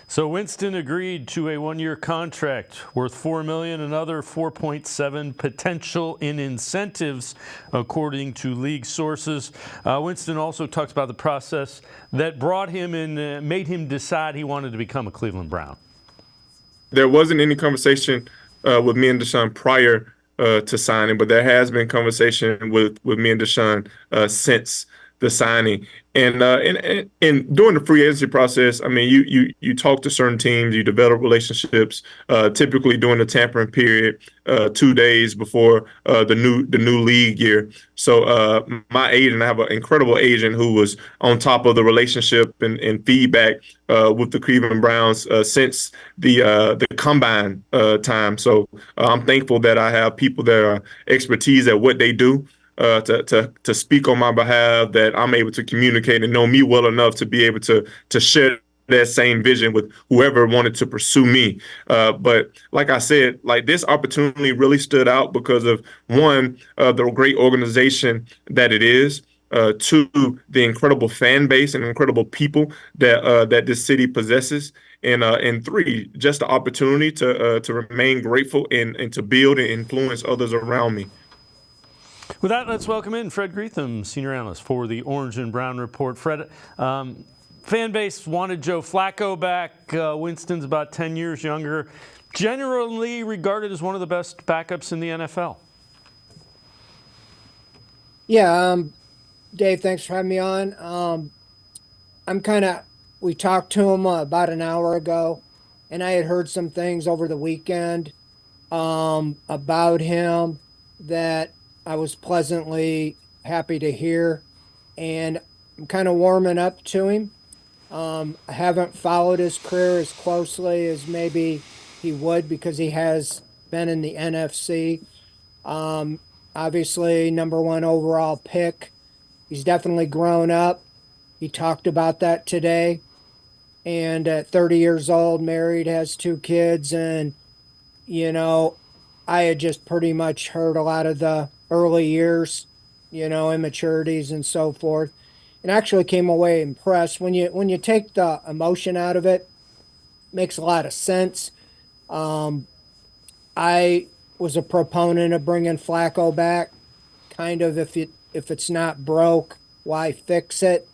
So Winston agreed to a one-year contract worth $4 million, another $4.7 potential in incentives, according to league sources. Winston also talked about the process that brought him and made him decide he wanted to become a Cleveland Brown. There wasn't any conversation with me and Deshaun prior to signing, but there has been conversation with me and Deshaun since the signing. And during the free agency process, I mean, you talk to certain teams, you develop relationships. Typically during the tampering period, 2 days before the new league year. So my agent, I have an incredible agent who was on top of the relationship and feedback with the Cleveland Browns since the combine time. So I'm thankful that I have people that are expertise at what they do. To speak on my behalf, that I'm able to communicate and know me well enough to be able to share that same vision with whoever wanted to pursue me. But like I said, like this opportunity really stood out because of one, the great organization that it is. Two, the incredible fan base and incredible people that this city possesses, and three, just the opportunity to remain grateful and to build and influence others around me. With that, let's welcome in Fred Greetham, senior analyst for the Orange and Brown Report. Fred, fan base wanted Joe Flacco back. Winston's about 10 years younger. Generally regarded as one of the best backups in the NFL. Yeah, Dave, thanks for having me on. We talked to him about an hour ago, and I had heard some things over the weekend about him that I was pleasantly happy to hear, and I'm kind of warming up to him. I haven't followed his career as closely as maybe he would because he has been in the NFC. Obviously, number one overall pick. He's definitely grown up. He talked about that today. And at 30 years old, married, has 2 kids, and, I had just pretty much heard a lot of the early years, immaturities and so forth, and actually came away impressed. When you take the emotion out of it, makes a lot of sense. I was a proponent of bringing Flacco back. Kind of, if it's not broke, why fix it?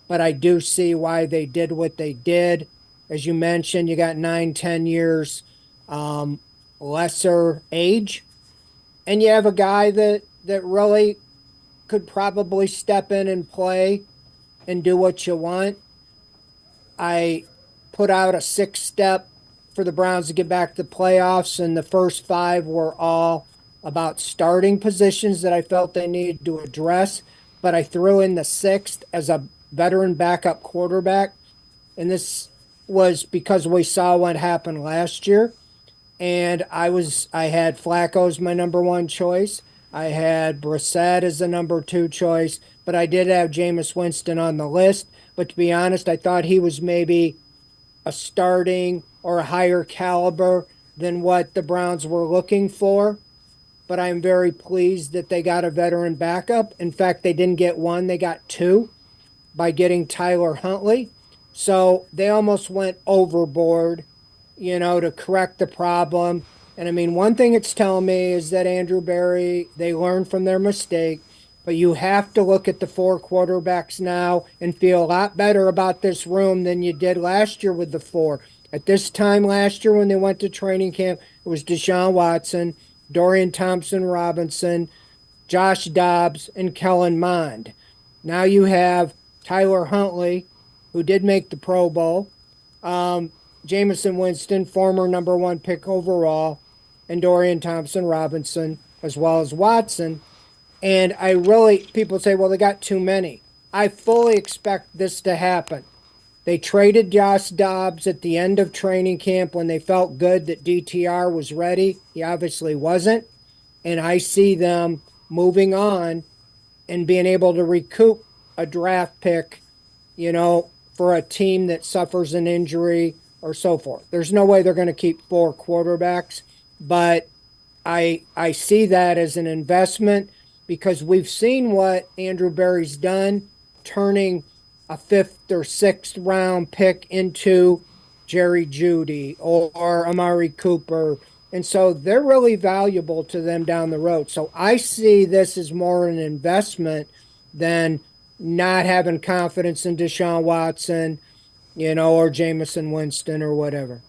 But I do see why they did what they did. As you mentioned, you got 9-10 years lesser age, and you have a guy that really could probably step in and play and do what you want. I put out a 6-step for the Browns to get back to the playoffs, and the first 5 were all about starting positions that I felt they needed to address, but I threw in the 6th as a veteran backup quarterback, and this was because we saw what happened last year. And I had Flacco as my number 1 choice. I had Brissett as the number 2 choice, but I did have Jameis Winston on the list. But to be honest, I thought he was maybe a starting or a higher caliber than what the Browns were looking for. But I'm very pleased that they got a veteran backup. In fact, they didn't get 1, they got 2 by getting Tyler Huntley. So they almost went overboard, to correct the problem. And I mean, one thing it's telling me is that Andrew Berry, they learned from their mistake, but you have to look at the 4 quarterbacks now and feel a lot better about this room than you did last year with the 4. At this time last year when they went to training camp, it was Deshaun Watson, Dorian Thompson-Robinson, Josh Dobbs, and Kellen Mond. Now you have Tyler Huntley, who did make the Pro Bowl, Jameis Winston, former number 1 pick overall, and Dorian Thompson-Robinson, as well as Watson. And people say, well, they got too many. I fully expect this to happen. They traded Josh Dobbs at the end of training camp when they felt good that DTR was ready. He obviously wasn't. And I see them moving on and being able to recoup a draft pick, for a team that suffers an injury or so forth. There's no way they're going to keep 4 quarterbacks, but I see that as an investment because we've seen what Andrew Berry's done, turning a 5th or 6th round pick into Jerry Jeudy or Amari Cooper. And so they're really valuable to them down the road. So I see this as more an investment than not having confidence in Deshaun Watson, or Jameis Winston or whatever.